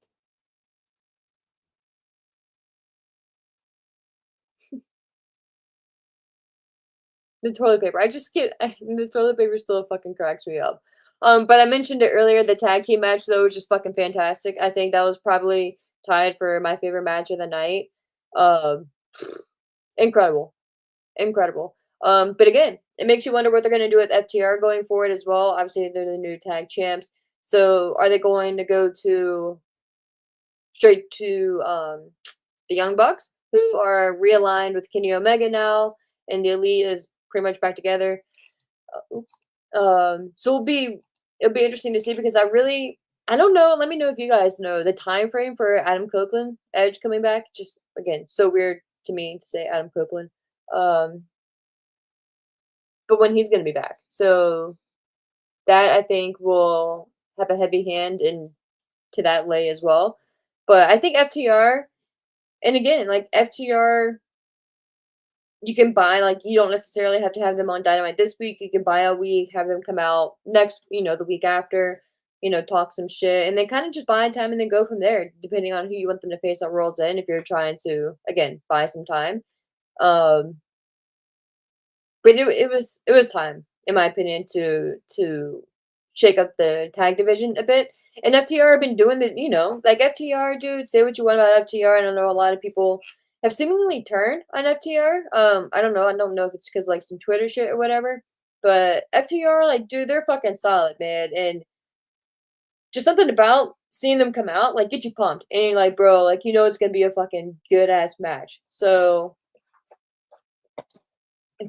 The toilet paper. I just get the toilet paper still fucking cracks me up. But I mentioned it earlier. The tag team match though was just fucking fantastic. I think that was probably tied for my favorite match of the night. Um, Incredible, incredible. But again, it makes you wonder what they're gonna do with FTR going forward as well. Obviously, they're the new tag champs. So are they going to go to straight to the Young Bucks, who are realigned with Kenny Omega now, and the Elite is pretty much back together? Oops. So it'll be interesting to see because I don't know. Let me know if you guys know the time frame for Adam Copeland Edge coming back. Just again, so weird to me to say Adam Copeland. Um, but when he's gonna be back. So that I think will have a heavy hand in to that lay as well. But I think FTR, and again, like FTR, you can buy like you don't necessarily have to have them on Dynamite this week. You can buy a week, have them come out next, the week after, talk some shit, and then kind of just buy time and then go from there, depending on who you want them to face on World's End. If you're trying to again buy some time, um, but it was time, in my opinion, to shake up the tag division a bit. And FTR have been doing the, like FTR, dude. Say what you want about FTR, and I know a lot of people have seemingly turned on FTR. I don't know. I don't know if it's because like some Twitter shit or whatever. But FTR, like, dude, they're fucking solid, man. And just something about seeing them come out, like, get you pumped. And you're like, bro, like, it's gonna be a fucking good ass match. So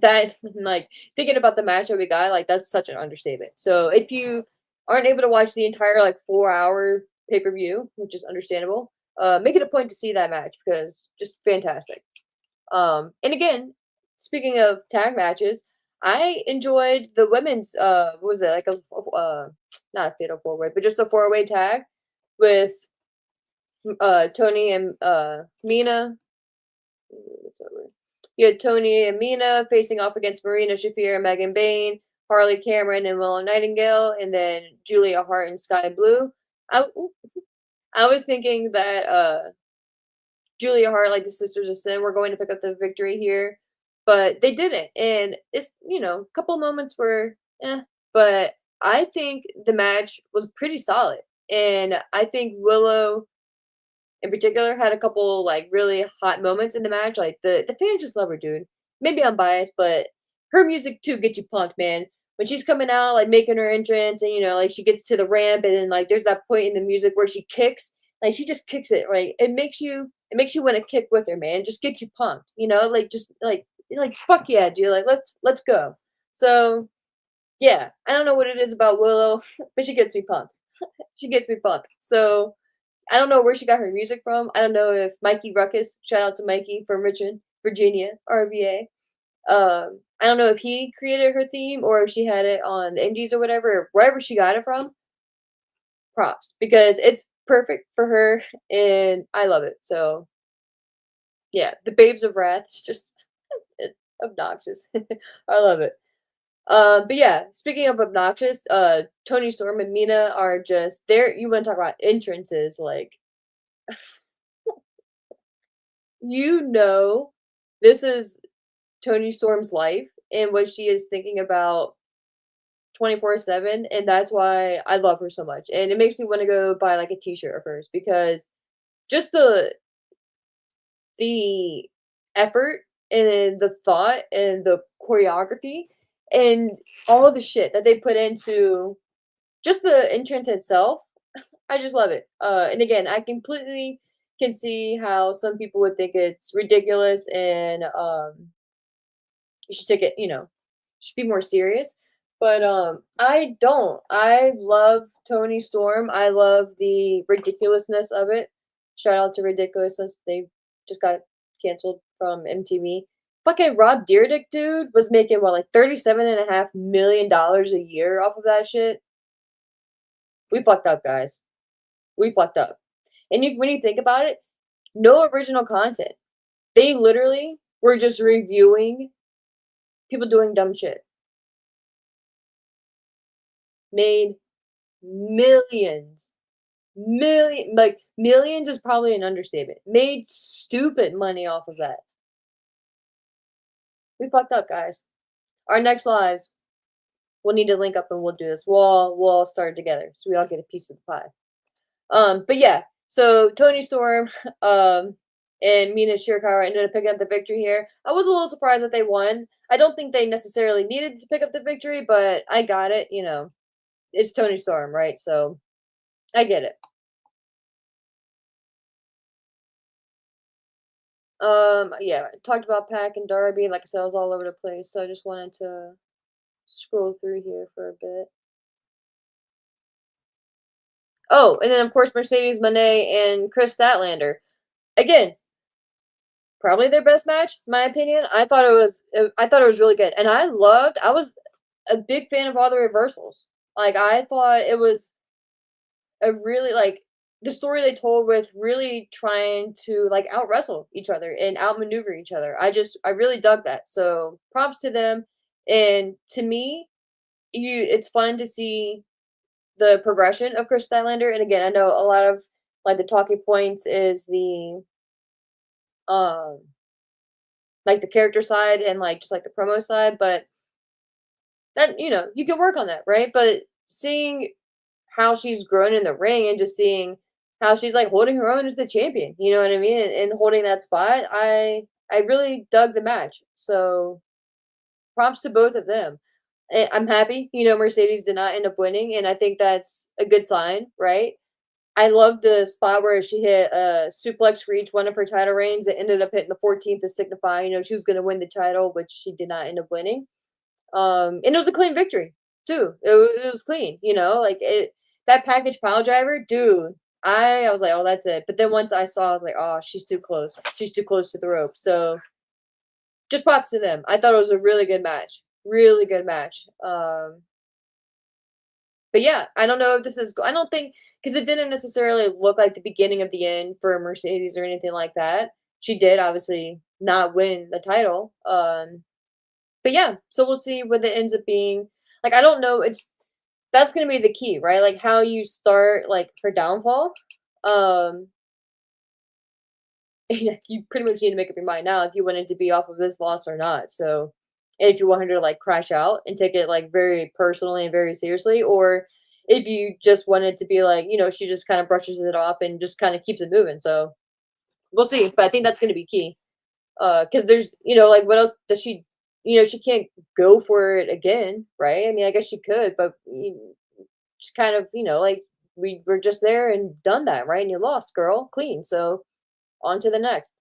that like thinking about the match we got, like that's such an understatement. So if you aren't able to watch the entire like 4 hour pay-per-view, which is understandable, make it a point to see that match because just fantastic. And again, speaking of tag matches, I enjoyed the women's what was it, like a not a fatal four-way, but just a four-way tag with Tony and Mina. You had Tony and Mina facing off against Marina Shafir and Megan Bain, Harley Cameron and Willow Nightingale, and then Julia Hart and Sky Blue. I, I was thinking that Julia Hart, like the Sisters of Sin, were going to pick up the victory here, but they didn't. And it's, a couple moments were but I think the match was pretty solid. And I think Willow in particular had a couple like really hot moments in the match. Like the fans just love her, dude. Maybe I'm biased, but her music too gets you pumped, man. When she's coming out, like making her entrance, and like she gets to the ramp, and then like there's that point in the music where she kicks, Like she just kicks it, right? It makes you want to kick with her, man. Just gets you pumped, like just like you're like fuck yeah, dude. Like let's go. So yeah, I don't know what it is about Willow, but she gets me pumped. She gets me pumped. So I don't know where she got her music from. I don't know if Mikey Ruckus, shout out to Mikey from Richmond, Virginia, RVA. I don't know if he created her theme or if she had it on the indies or whatever, wherever she got it from. Props because it's perfect for her and I love it. So yeah, the Babes of Wrath is just it's obnoxious. I love it. But yeah, speaking of obnoxious, Tony Storm and Mina are just there. You want to talk about entrances, like you know, this is Tony Storm's life and what she is thinking about 24/7, and that's why I love her so much. And it makes me want to go buy like a t-shirt of hers because just the effort and the thought and the choreography and all of the shit that they put into just the entrance itself, I just love it. And again, I completely can see how some people would think it's ridiculous and you should take it, should be more serious. But I don't. I love Tony Storm. I love the ridiculousness of it. Shout out to Ridiculousness. They just got canceled from MTV. Fucking Rob Dyrdek, dude, was making what, like $37.5 million a year off of that shit. We fucked up, guys. We fucked up. And when you think about it, no original content. They literally were just reviewing people doing dumb shit. Made millions. Like millions is probably an understatement. Made stupid money off of that. We fucked up, guys. Our next lives, we'll need to link up and we'll do this. We'll all start together so we all get a piece of the pie. But yeah, so Tony Storm, and Mina Shirakawa ended up picking up the victory here. I was a little surprised that they won. I don't think they necessarily needed to pick up the victory, but I got it. It's Tony Storm, right? So I get it. Yeah, I talked about Pac and Darby. Like I said, I was all over the place, so I just wanted to scroll through here for a bit. Oh, and then of course Mercedes Moné and Chris Statlander. Again, probably their best match, in my opinion. I thought it was really good, and I was a big fan of all the reversals. Like I thought it was a really like the story they told with really trying to like out wrestle each other and outmaneuver each other. I really dug that. So props to them. And to me, it's fun to see the progression of Chris Statlander. And again, I know a lot of like the talking points is the um like the character side and like just like the promo side, but that you can work on that, right? But seeing how she's grown in the ring and just seeing how she's like holding her own as the champion, you know what I mean? And holding that spot, I really dug the match. So props to both of them. I'm happy, Mercedes did not end up winning, and I think that's a good sign, right? I love the spot where she hit a suplex for each one of her title reigns. It ended up hitting the 14th to signify, she was going to win the title, which she did not end up winning. And it was a clean victory too. It was clean, like it that package pile driver, dude. I was like, oh, that's it. But then once I saw, I was like, oh, she's too close. She's too close to the rope. So just props to them. I thought it was a really good match. Really good match. But yeah, I don't know if this is. I don't think because it didn't necessarily look like the beginning of the end for Mercedes or anything like that. She did obviously not win the title. But yeah, so we'll see what it ends up being. Like I don't know, that's gonna be the key, right? Like how you start like her downfall. Um you pretty much need to make up your mind now if you want it to be off of this loss or not. So and if you want her to like crash out and take it like very personally and very seriously, or if you just want it to be like, she just kind of brushes it off and just kind of keeps it moving. So we'll see. But I think that's gonna be key. Because there's, like what else does she, she can't go for it again, right? I mean, I guess she could, but just kind of, like we were just there and done that, right? And you lost, girl, clean. So on to the next.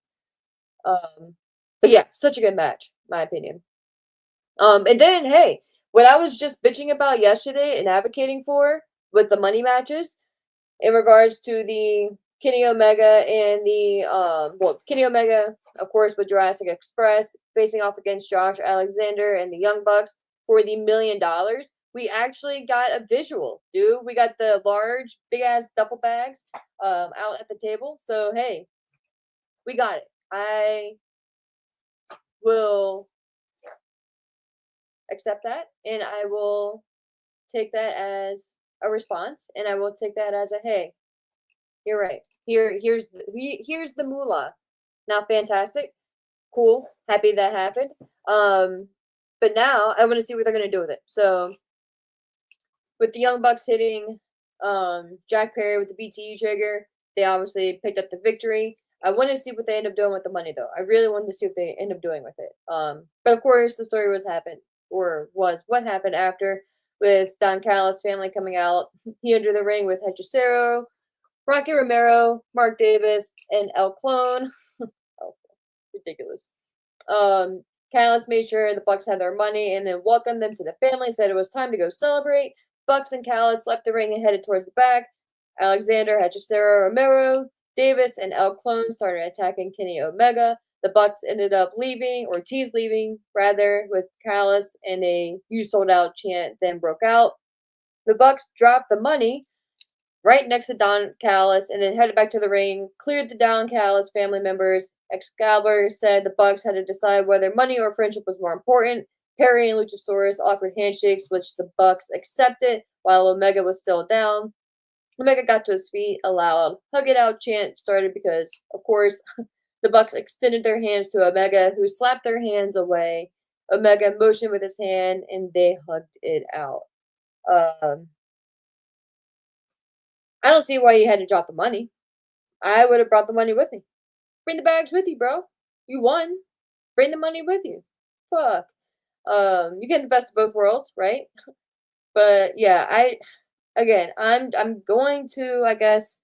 Um, but yeah, such a good match, my opinion. And then hey, what I was just bitching about yesterday and advocating for with the money matches in regards to the Kenny Omega and the Kenny Omega, of course, with Jurassic Express facing off against Josh Alexander and the Young Bucks for the $1 million. We actually got a visual, dude. We got the large, big ass duffel bags out at the table. So hey, we got it. I will accept that, and I will take that as a response, and I will take that as a hey, you're right. Here's the moolah. Now, fantastic, cool, happy that happened. But now I want to see what they're gonna do with it. So with the Young Bucks hitting Jack Perry with the BTE trigger, they obviously picked up the victory. I want to see what they end up doing with the money, though. I really wanted to see what they end up doing with it. But of course, the story was what happened after with Don Callis' family coming out. He entered the ring with Hechicero, Rocky Romero, Mark Davis, and El Clone. Oh, ridiculous. Callis made sure the Bucks had their money and then welcomed them to the family, said it was time to go celebrate. Bucks and Callis left the ring and headed towards the back. Alexander, Hechicero, Romero, Davis, and El Clone started attacking Kenny Omega. The Bucks ended up leaving, or Ortiz leaving, rather, with Callis, and a "You Sold Out" chant then broke out. The Bucks dropped the money right next to Don Callis, and then headed back to the ring, cleared the Don Callis family members. Excalibur said the Bucks had to decide whether money or friendship was more important. Perry and Luchasaurus offered handshakes, which the Bucks accepted, while Omega was still down. Omega got to his feet, a loud "hug it out" chant started because, of course, the Bucks extended their hands to Omega, who slapped their hands away. Omega motioned with his hand, and they hugged it out. Um, I don't see why you had to drop the money. I would have brought the money with me. Bring the bags with you, bro. You won. Bring the money with you. Fuck. You get the best of both worlds, right? But yeah, I'm going to, I guess,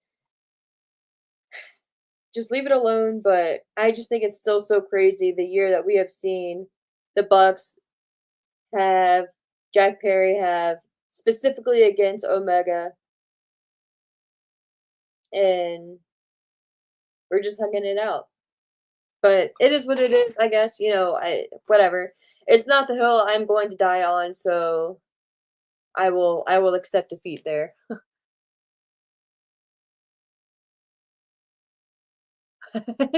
just leave it alone, but I just think it's still so crazy the year that we have seen the Bucks have Jack Perry have specifically against Omega, and we're just hugging it out. But it is what it is, I guess. I whatever. It's not the hill I'm going to die on, so I will accept defeat there.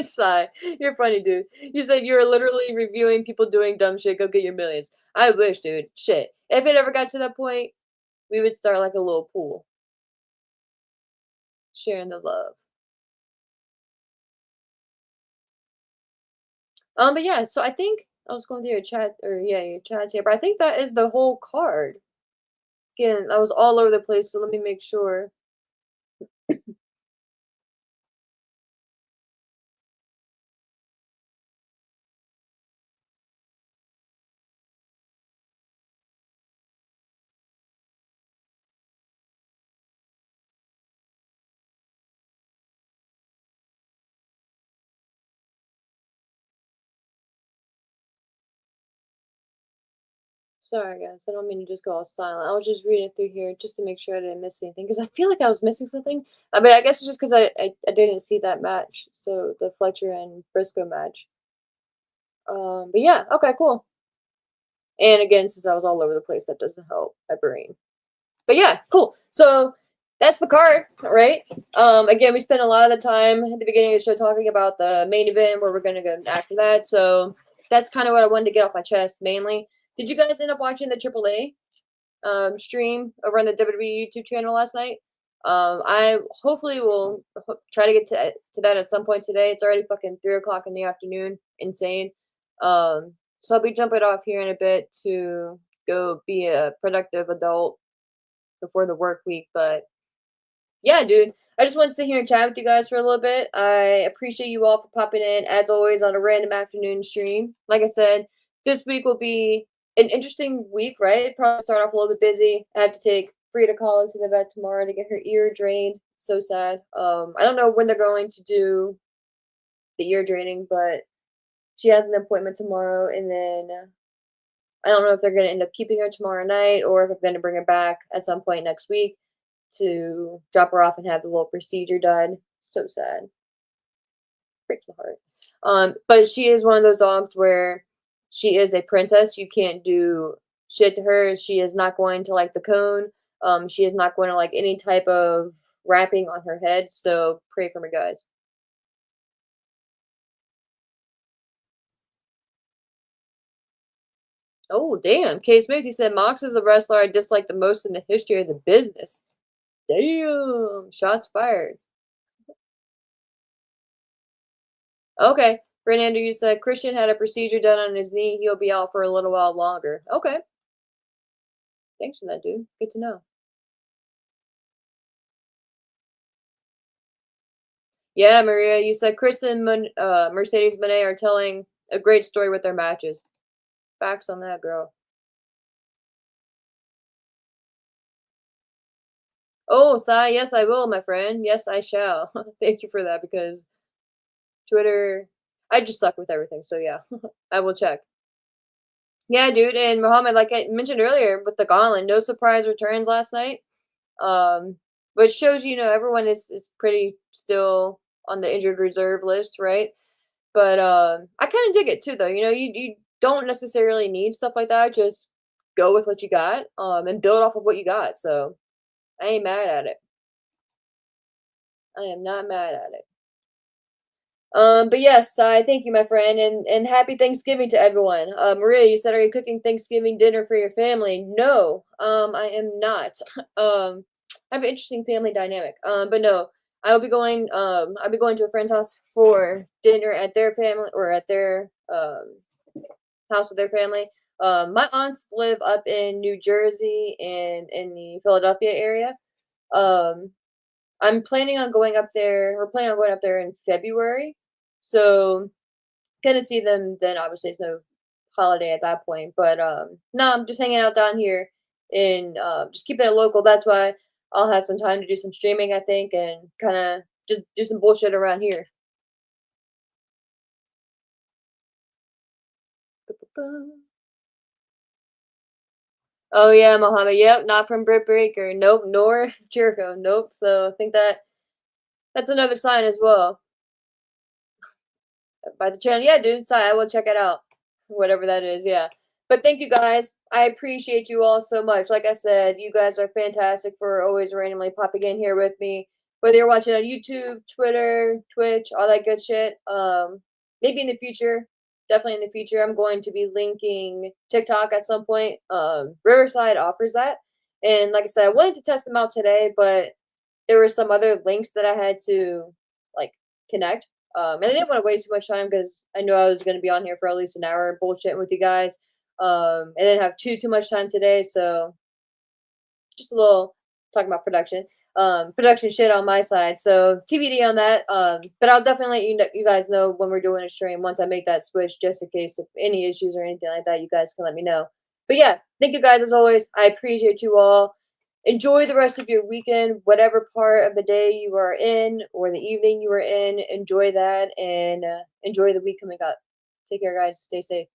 Sigh. You're funny, dude. You said you were literally reviewing people doing dumb shit. Go get your millions. I wish, dude. Shit. If it ever got to that point, we would start like a little pool, sharing the love. But yeah. So I think I was going through your chat, or yeah, your chat here. But I think that is the whole card. Again, I was all over the place. So let me make sure. Sorry, guys. I don't mean to just go all silent. I was just reading through here just to make sure I didn't miss anything because I feel like I was missing something. But I guess it's just because I didn't see that match. So the Fletcher and Briscoe match. But yeah, okay, cool. And again, since I was all over the place, that doesn't help my brain. But yeah, cool. So that's the card, right? Again, we spent a lot of the time at the beginning of the show talking about the main event where we're gonna go after that. So that's kind of what I wanted to get off my chest mainly. Did you guys end up watching the AAA stream over on the WWE YouTube channel last night? I hopefully will try to get to that at some point today. It's already fucking 3 o'clock in the afternoon. Insane. So I'll be jumping off here in a bit to go be a productive adult before the work week. But yeah, dude, I just want to sit here and chat with you guys for a little bit. I appreciate you all for popping in, as always, on a random afternoon stream. Like I said, this week will be an interesting week, right? Probably start off a little bit busy. I have to take free to call into the vet tomorrow to get her ear drained. So sad. I don't know when they're going to do the ear draining, but she has an appointment tomorrow, and then I don't know if they're gonna end up keeping her tomorrow night or if they're gonna bring her back at some point next week to drop her off and have the little procedure done. So sad. Breaks my heart. But she is one of those dogs where she is a princess. You can't do shit to her. She is not going to like the cone. She is not going to like any type of wrapping on her head. So pray for me, guys. Oh, damn. K Smith, he said Mox is the wrestler I dislike the most in the history of the business. Damn. Shots fired. Okay. Fernando, you said Christian had a procedure done on his knee. He'll be out for a little while longer. Okay. Thanks for that, dude. Good to know. Yeah, Maria, you said Chris and Mercedes Monet are telling a great story with their matches. Facts on that, girl. Oh, Sai, yes, I will, my friend. Yes, I shall. Thank you for that because Twitter, I just suck with everything. So yeah, I will check. Yeah, dude, and Mohammed, like I mentioned earlier with the Gauntlet, no surprise returns last night. Um, which shows everyone is pretty still on the injured reserve list, right? But I kind of dig it too, though. You don't necessarily need stuff like that. Just go with what you got, and build off of what you got. So I ain't mad at it. I am not mad at it. But yes, I thank you, my friend, and happy Thanksgiving to everyone. Maria, you said, are you cooking Thanksgiving dinner for your family? No, I am not. I have an interesting family dynamic. But no, I'll be going to a friend's house for dinner at their family or at their house with their family. My aunts live up in New Jersey and in the Philadelphia area. Um, I'm planning on going up there. We're planning on going up there in February, so gonna see them then. Obviously, it's no holiday at that point, but no, I'm just hanging out down here and just keeping it local. That's why I'll have some time to do some streaming, I think, and kind of just do some bullshit around here. Oh yeah, Mohammed. Yep, not from Britt Breaker. Nope, nor Jericho. Nope. So I think that's another sign as well. By the channel. Yeah, dude. Sorry, I will check it out. Whatever that is, yeah. But thank you guys. I appreciate you all so much. Like I said, you guys are fantastic for always randomly popping in here with me. Whether you're watching on YouTube, Twitter, Twitch, all that good shit. Maybe in the future, definitely in the future, I'm going to be linking TikTok at some point. Riverside offers that. And like I said, I wanted to test them out today, but there were some other links that I had to like connect. And I didn't want to waste too much time because I knew I was going to be on here for at least an hour bullshitting with you guys. I didn't have too much time today, so just a little talking about production. Production shit on my side. So TBD on that. But I'll definitely let you guys know when we're doing a stream once I make that switch, just in case if any issues or anything like that, you guys can let me know. But yeah, thank you guys as always. I appreciate you all. Enjoy the rest of your weekend, whatever part of the day you are in or the evening you are in. Enjoy that and enjoy the week coming up. Take care, guys. Stay safe.